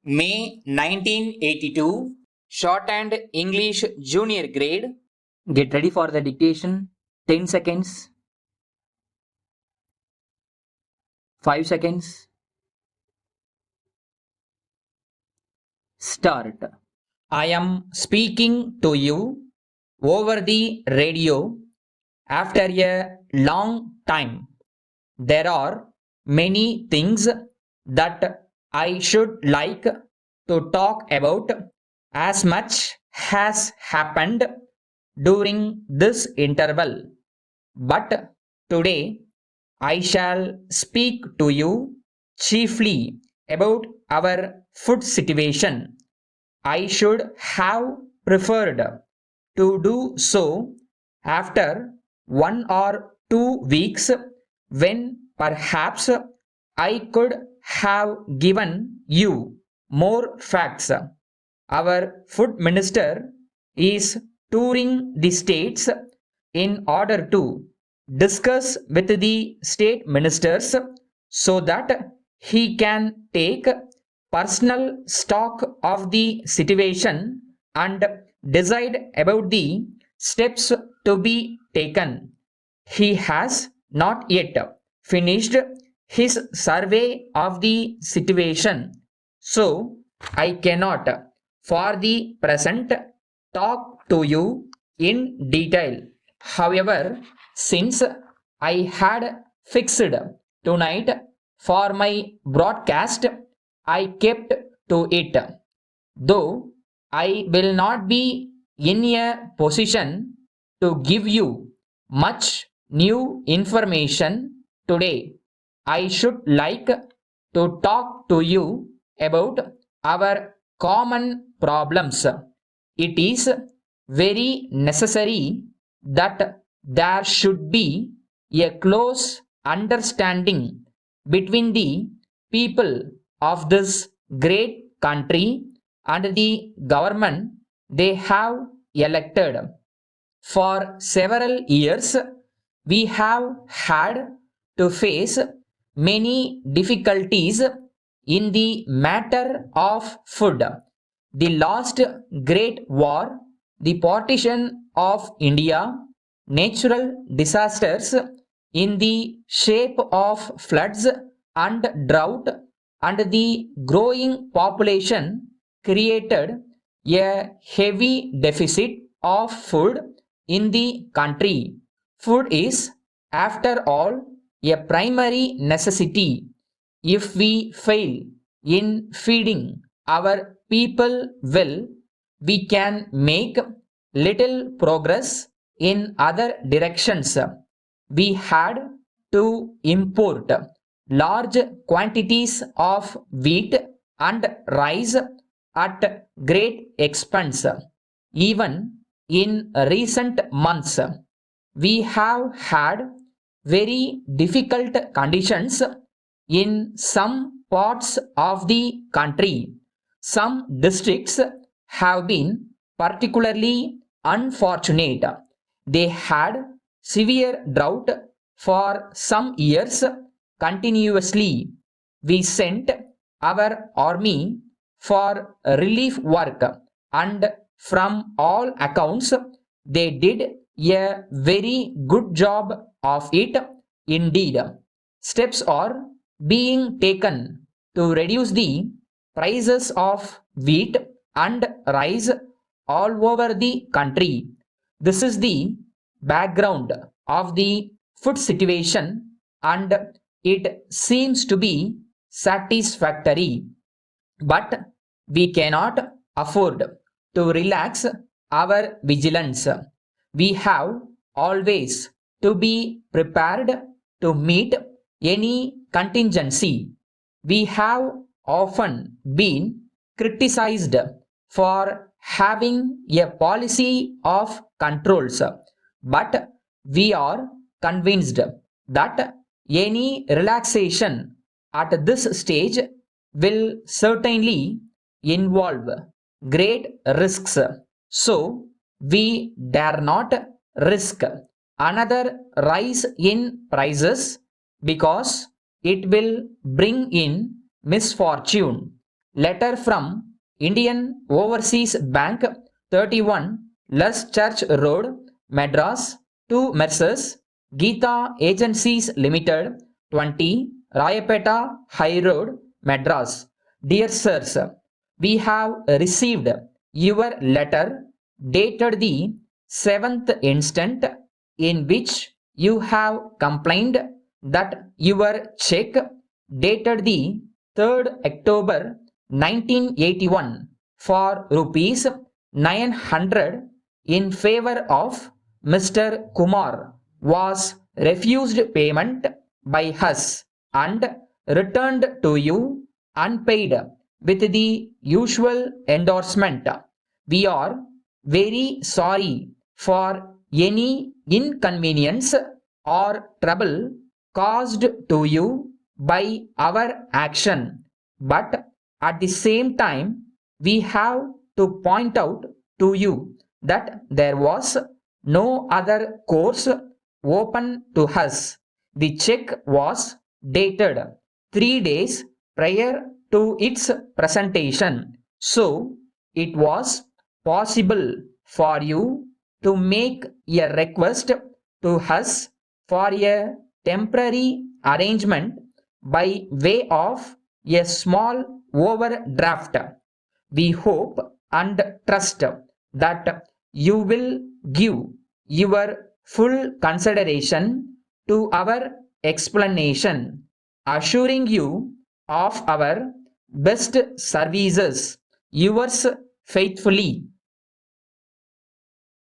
May 1982, Shorthand English Junior Grade. Get ready for the dictation. 10 seconds. 5 seconds. Start. I am speaking to you over the radio after a long time. There are many things that I should like to talk about, as much has happened during this interval. But today I shall speak to you chiefly about our food situation. I should have preferred to do so after 1 or 2 weeks, when perhaps I could have given you more facts. Our food minister is touring the states in order to discuss with the state ministers so that he can take personal stock of the situation and decide about the steps to be taken. He has not yet finished his survey of the situation, so I cannot, for the present, talk to you in detail. However, since I had fixed tonight for my broadcast, I kept to it. Though I will not be in a position to give you much new information today, I should like to talk to you about our common problems. It is very necessary that there should be a close understanding between the people of this great country and the government they have elected. For several years, we have had to face many difficulties in the matter of food. The last great war, the partition of India, natural disasters in the shape of floods and drought, and the growing population created a heavy deficit of food in the country. Food is, after all, a primary necessity. If we fail in feeding our people well, we can make little progress in other directions. We had to import large quantities of wheat and rice at great expense. Even in recent months, we have had very difficult conditions in some parts of the country. Some districts have been particularly unfortunate. They had severe drought for some years continuously. We sent our army for relief work, and from all accounts, they did a very good job of it indeed. Steps are being taken to reduce the prices of wheat and rice all over the country. This is the background of the food situation, and it seems to be satisfactory. But we cannot afford to relax our vigilance. We have always to be prepared to meet any contingency. We have often been criticized for having a policy of controls, but we are convinced that any relaxation at this stage will certainly involve great risks. So, we dare not risk another rise in prices because it will bring in misfortune. letter from Indian Overseas Bank, 31 Luss Church Road, Madras, to Messrs. Geeta Agencies Limited, 20 Rayapeta High Road, Madras. Dear Sirs, we have received your letter dated the 7th instant, in which you have complained that your check dated the 3rd October 1981 for rupees 900 in favor of Mr. Kumar was refused payment by us and returned to you unpaid with the usual endorsement. We are very sorry for any inconvenience or trouble caused to you by our action, but at the same time, we have to point out to you that there was no other course open to us. The check was dated 3 days prior to its presentation, so it was possible for you to make a request to us for a temporary arrangement by way of a small overdraft. We hope and trust that you will give your full consideration to our explanation, assuring you of our best services. Yours faithfully,